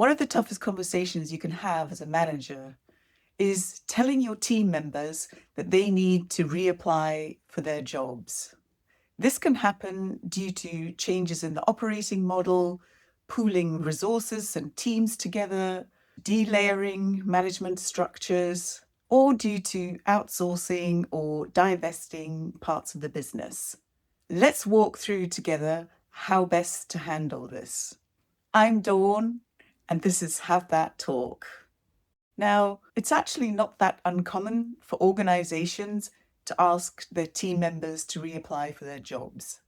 One of the toughest conversations you can have as a manager is telling your team members that they need to reapply for their jobs. This can happen due to changes in the operating model, pooling resources and teams together, delayering management structures, or due to outsourcing or divesting parts of the business. Let's walk through together how best to handle this. I'm Dawn, and this is Have That Talk. Now, it's actually not that uncommon for organizations to ask their team members to reapply for their jobs.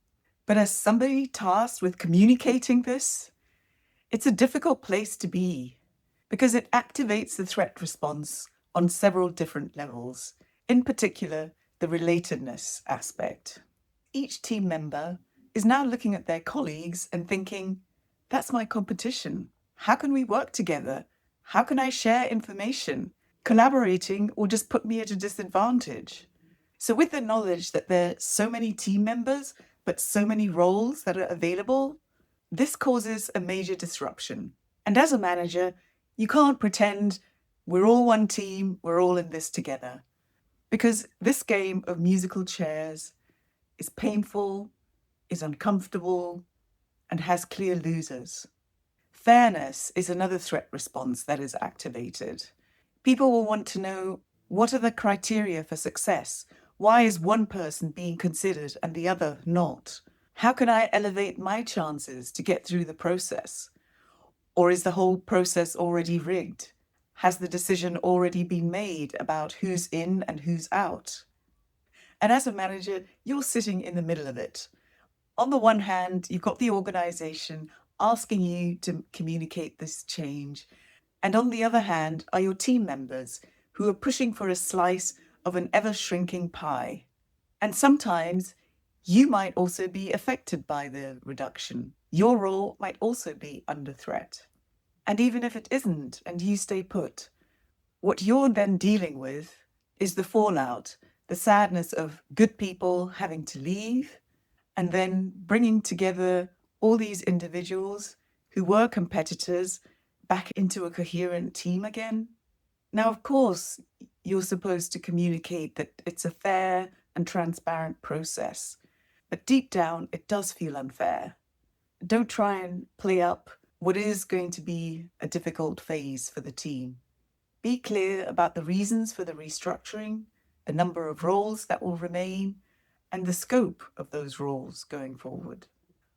But as somebody tasked with communicating this, it's a difficult place to be because it activates the threat response on several different levels, in particular, the relatedness aspect. Each team member is now looking at their colleagues and thinking, that's my competition. How can we work together? How can I share information? Collaborating will just put me at a disadvantage. So with the knowledge that there are so many team members, but so many roles that are available, this causes a major disruption. And as a manager, you can't pretend we're all one team, we're all in this together. Because this game of musical chairs is painful, is uncomfortable, and has clear losers. Fairness is another threat response that is activated. People will want to know, what are the criteria for success? Why is one person being considered and the other not? How can I elevate my chances to get through the process? Or is the whole process already rigged? Has the decision already been made about who's in and who's out? And as a manager, you're sitting in the middle of it. On the one hand, you've got the organization asking you to communicate this change. And on the other hand are your team members who are pushing for a slice of an ever-shrinking pie. And sometimes you might also be affected by the reduction. Your role might also be under threat. And even if it isn't, and you stay put, what you're then dealing with is the fallout, the sadness of good people having to leave, and then bringing together all these individuals who were competitors back into a coherent team again. Now, of course, you're supposed to communicate that it's a fair and transparent process, but deep down, it does feel unfair. Don't try and play up what is going to be a difficult phase for the team. Be clear about the reasons for the restructuring, the number of roles that will remain, and the scope of those roles going forward.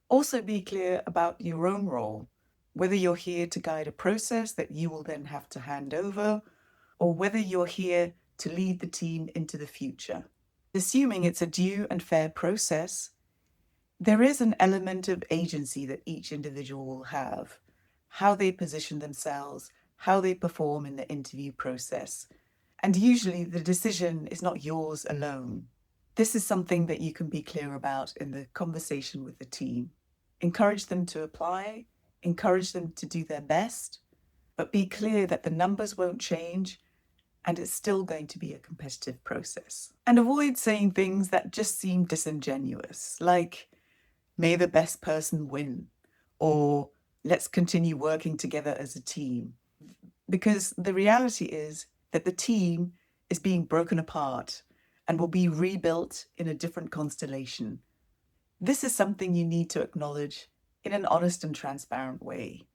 Also be clear about your own role, whether you're here to guide a process that you will then have to hand over, or whether you're here to lead the team into the future. Assuming it's a due and fair process, there is an element of agency that each individual will have, how they position themselves, how they perform in the interview process. And usually the decision is not yours alone. This is something that you can be clear about in the conversation with the team. Encourage them to apply, encourage them to do their best, but be clear that the numbers won't change and it's still going to be a competitive process. And avoid saying things that just seem disingenuous, like, may the best person win, or let's continue working together as a team. Because the reality is that the team is being broken apart and will be rebuilt in a different constellation. This is something you need to acknowledge in an honest and transparent way.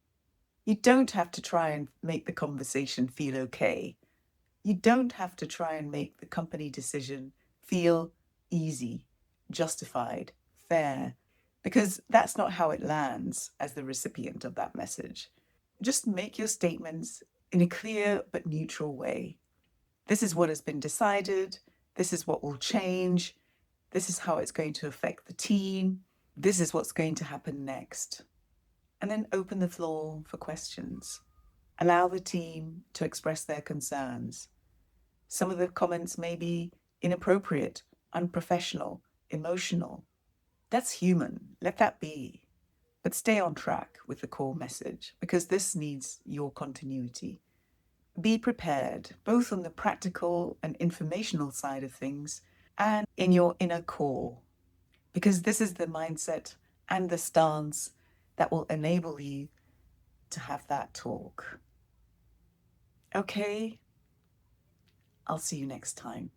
You don't have to try and make the conversation feel okay. You don't have to try and make the company decision feel easy, justified, fair, because that's not how it lands as the recipient of that message. Just make your statements in a clear but neutral way. This is what has been decided. This is what will change. This is how it's going to affect the team. This is what's going to happen next. And then open the floor for questions. Allow the team to express their concerns. Some of the comments may be inappropriate, unprofessional, emotional. That's human. Let that be. But stay on track with the core message because this needs your continuity. Be prepared, both on the practical and informational side of things and in your inner core, because this is the mindset and the stance that will enable you to have that talk. Okay, I'll see you next time.